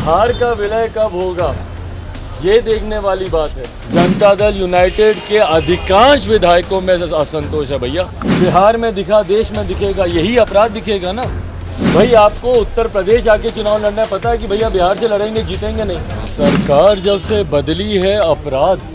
बिहार का विलय कब होगा ये देखने वाली बात है। जनता दल यूनाइटेड के अधिकांश विधायकों में असंतोष है भैया। बिहार में दिखा, देश में दिखेगा, यही अपराध दिखेगा ना भाई। आपको उत्तर प्रदेश आके चुनाव लड़ना है, पता है कि भैया बिहार से लड़ेंगे जीतेंगे नहीं। सरकार जब से बदली है अपराध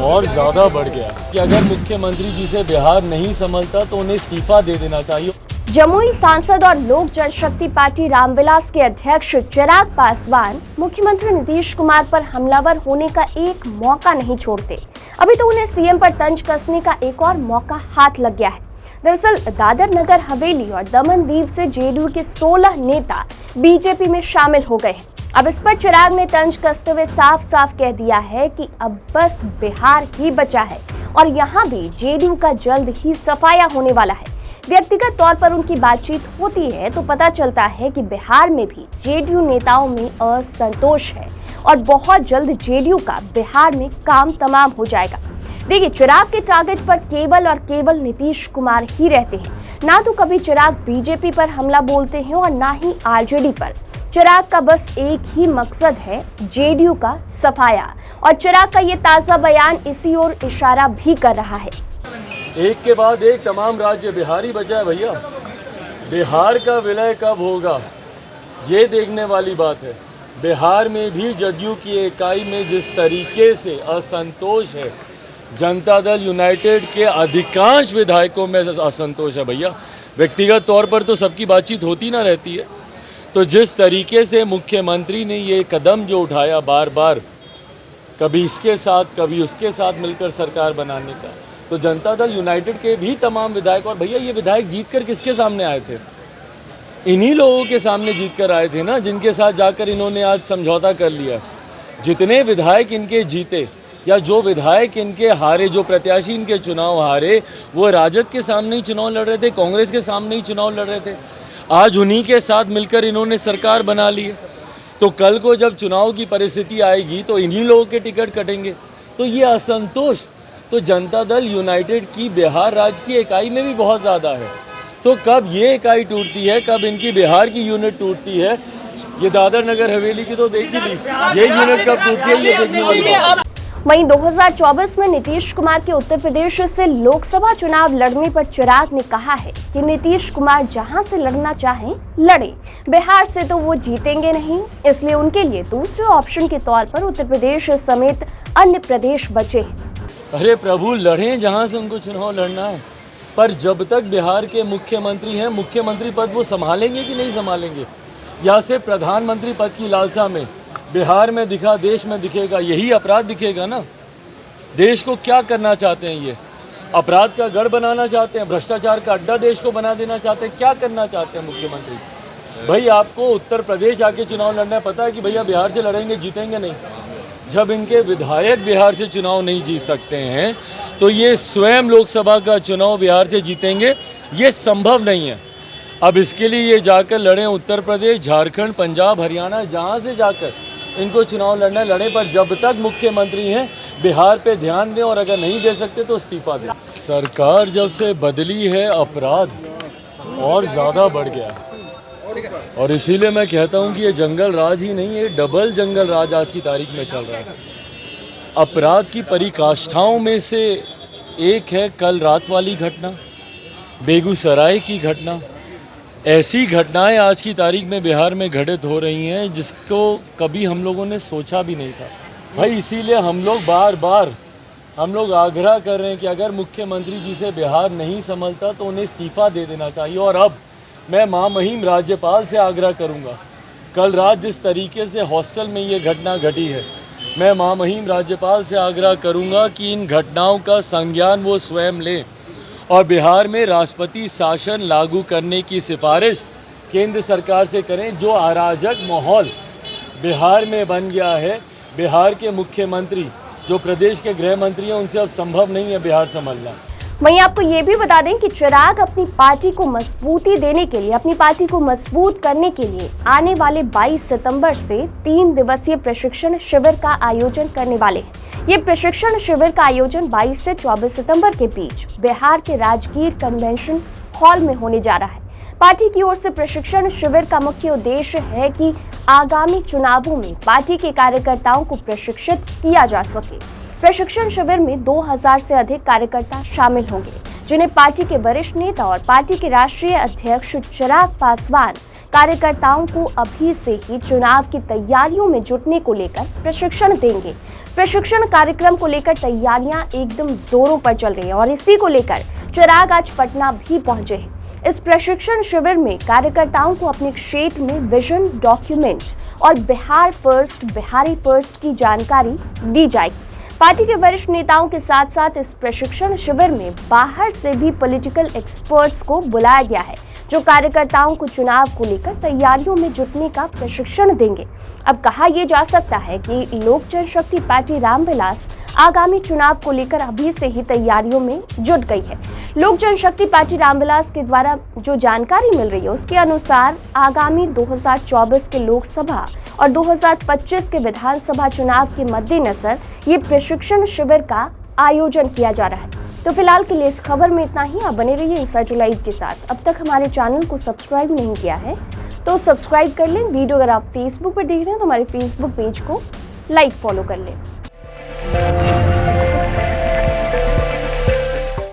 और ज़्यादा बढ़ गया कि अगर मुख्यमंत्री जी से बिहार नहीं संभलता तो उन्हें इस्तीफा दे देना चाहिए। जमुई सांसद और लोक जनशक्ति पार्टी रामविलास के अध्यक्ष चिराग पासवान मुख्यमंत्री नीतीश कुमार पर हमलावर होने का एक मौका नहीं छोड़ते। अभी तो उन्हें सीएम पर तंज कसने का एक और मौका हाथ लग गया है। दरअसल दादर नगर हवेली और दमन दीव से जेडीयू के 16 नेता बीजेपी में शामिल हो गए हैं। अब इस पर चिराग ने तंज कसते हुए साफ साफ कह दिया है कि अब बस बिहार ही बचा है और यहाँ भी जेडीयू का जल्द ही सफाया होने वाला है। व्यक्तिगत तौर पर उनकी बातचीत होती है तो पता चलता है कि बिहार में भी जेडीयू नेताओं में असंतोष है और बहुत जल्द जेडीयू का बिहार में काम तमाम हो जाएगा। देखिए, चिराग के टारगेट पर केवल और केवल नीतीश कुमार ही रहते हैं। ना तो कभी चिराग बीजेपी पर हमला बोलते हैं और ना ही आरजेडी पर। चिराग का बस एक ही मकसद है, जेडीयू का सफाया, और चिराग का ये ताज़ा बयान इसी ओर इशारा भी कर रहा है। एक के बाद एक तमाम राज्य बिहार ही बचा है भैया। बिहार का विलय कब होगा ये देखने वाली बात है। बिहार में भी जदयू की इकाई में जिस तरीके से असंतोष है, जनता दल यूनाइटेड के अधिकांश विधायकों में असंतोष है भैया। व्यक्तिगत तौर पर तो सबकी बातचीत होती ना रहती है, तो जिस तरीके से मुख्यमंत्री ने ये कदम जो उठाया बार बार, कभी इसके साथ कभी उसके साथ मिलकर सरकार बनाने का, तो जनता दल यूनाइटेड के भी तमाम विधायक, और भैया ये विधायक जीतकर किसके सामने आए थे? इन्हीं लोगों के सामने जीतकर आए थे ना, जिनके साथ जाकर इन्होंने आज समझौता कर लिया। जितने विधायक इनके जीते या जो विधायक इनके हारे, जो प्रत्याशी इनके चुनाव हारे, वो राजद के सामने ही चुनाव लड़ रहे थे, कांग्रेस के सामने ही चुनाव लड़ रहे थे। आज उन्हीं के साथ मिलकर इन्होंने सरकार बना ली है। तो कल को जब चुनाव की परिस्थिति आएगी तो इन्हीं लोगों के टिकट कटेंगे। तो ये असंतोष तो जनता दल यूनाइटेड की बिहार राज्य की इकाई में भी बहुत ज़्यादा है। तो कब ये इकाई टूटती है, कब इनकी बिहार की यूनिट टूटती है, ये दादर नगर हवेली की तो देख ही ली, ये यूनिट कब टूटती है ये देखने वाली बात। वहीं 2024 में नीतीश कुमार के उत्तर प्रदेश से लोकसभा चुनाव लड़ने पर चिराग ने कहा है कि नीतीश कुमार जहां से लड़ना चाहें लड़े, बिहार से तो वो जीतेंगे नहीं, इसलिए उनके लिए दूसरे ऑप्शन के तौर पर उत्तर प्रदेश समेत अन्य प्रदेश बचे हैं। अरे प्रभु, लड़ें जहां से उनको चुनाव लड़ना है, पर जब तक बिहार के मुख्यमंत्री हैं, मुख्यमंत्री पद वो संभालेंगे कि नहीं संभालेंगे, या सिर्फ प्रधानमंत्री पद की लालसा में बिहार में दिखा, देश में दिखेगा, यही अपराध दिखेगा ना। देश को क्या करना चाहते हैं? ये अपराध का गढ़ बनाना चाहते हैं, भ्रष्टाचार का अड्डा देश को बना देना चाहते हैं, क्या करना चाहते हैं मुख्यमंत्री? भाई आपको उत्तर प्रदेश आके चुनाव लड़ना है, पता है कि भैया बिहार से लड़ेंगे जीतेंगे नहीं। जब इनके विधायक बिहार से चुनाव नहीं जीत सकते हैं तो ये स्वयं लोकसभा का चुनाव बिहार से जीतेंगे, ये संभव नहीं है। अब इसके लिए ये जाकर लड़ें उत्तर प्रदेश, झारखंड, पंजाब, हरियाणा, जहाँ से जाकर इनको चुनाव लड़ना है लड़ें, पर जब तक मुख्यमंत्री हैं बिहार पे ध्यान दें, और अगर नहीं दे सकते तो इस्तीफा दें। सरकार जब से बदली है अपराध और ज़्यादा बढ़ गया है, और इसीलिए मैं कहता हूं कि ये जंगल राज ही नहीं, ये डबल जंगल राज आज की तारीख में चल रहा है। अपराध की पराकाष्ठाओं में से एक है कल रात वाली घटना, बेगूसराय की घटना। ऐसी घटनाएं आज की तारीख में बिहार में घटित हो रही हैं जिसको कभी हम लोगों ने सोचा भी नहीं था भाई। इसीलिए हम लोग बार बार आग्रह कर रहे हैं कि अगर मुख्यमंत्री जी से बिहार नहीं संभलता तो उन्हें इस्तीफा दे देना चाहिए। और अब मैं महामहिम राज्यपाल से आग्रह करूंगा, कल रात जिस तरीके से हॉस्टल में ये घटना घटी है, मैं महामहिम राज्यपाल से आग्रह करूंगा कि इन घटनाओं का संज्ञान वो स्वयं लें और बिहार में राष्ट्रपति शासन लागू करने की सिफारिश केंद्र सरकार से करें। जो अराजक माहौल बिहार में बन गया है, बिहार के मुख्यमंत्री जो प्रदेश के गृह मंत्री हैं, उनसे अब संभव नहीं है बिहार संभालना। वहीं आपको ये भी बता दें कि चिराग अपनी पार्टी को मजबूती देने के लिए, अपनी पार्टी को मजबूत करने के लिए आने वाले 22 सितंबर से 3 दिवसीय प्रशिक्षण शिविर का आयोजन करने वाले हैं। ये प्रशिक्षण शिविर का आयोजन 22 से 24 सितंबर के बीच बिहार के राजगीर कन्वेंशन हॉल में होने जा रहा है। पार्टी की ओर से प्रशिक्षण शिविर का मुख्य उद्देश्य है कि आगामी चुनावों में पार्टी के कार्यकर्ताओं को प्रशिक्षित किया जा सके। प्रशिक्षण शिविर में 2000 से अधिक कार्यकर्ता शामिल होंगे, जिन्हें पार्टी के वरिष्ठ नेता और पार्टी के राष्ट्रीय अध्यक्ष चिराग पासवान कार्यकर्ताओं को अभी से ही चुनाव की तैयारियों में जुटने को लेकर प्रशिक्षण देंगे। प्रशिक्षण कार्यक्रम को लेकर तैयारियां एकदम जोरों पर चल रही है और इसी को लेकर चिराग आज पटना भी पहुंचे हैं। इस प्रशिक्षण शिविर में कार्यकर्ताओं को अपने क्षेत्र में विजन डॉक्यूमेंट और बिहार फर्स्ट, बिहारी फर्स्ट की जानकारी दी जाएगी। पार्टी के वरिष्ठ नेताओं के साथ साथ इस प्रशिक्षण शिविर में बाहर से भी पॉलिटिकल एक्सपर्ट्स को बुलाया गया है, जो कार्यकर्ताओं को चुनाव को लेकर तैयारियों में जुटने का प्रशिक्षण देंगे। अब कहा यह जा सकता है कि लोक जनशक्ति पार्टी रामविलास आगामी चुनाव को लेकर अभी से ही तैयारियों में जुट गई है। लोक जनशक्ति पार्टी रामविलास के द्वारा जो जानकारी मिल रही है उसके अनुसार आगामी 2024 के लोकसभा और 2025 के विधानसभा चुनाव के मद्देनजर ये प्रशिक्षण शिविर का आयोजन किया जा रहा है। तो फिलहाल के लिए इस खबर में इतना ही। आप बने रहिए इंसाइड जुलाई के साथ। अब तक हमारे चैनल को सब्सक्राइब नहीं किया है तो सब्सक्राइब कर लें। वीडियो अगर आप फेसबुक पर देख रहे हैं तो हमारे फेसबुक पेज को लाइक फॉलो कर लें।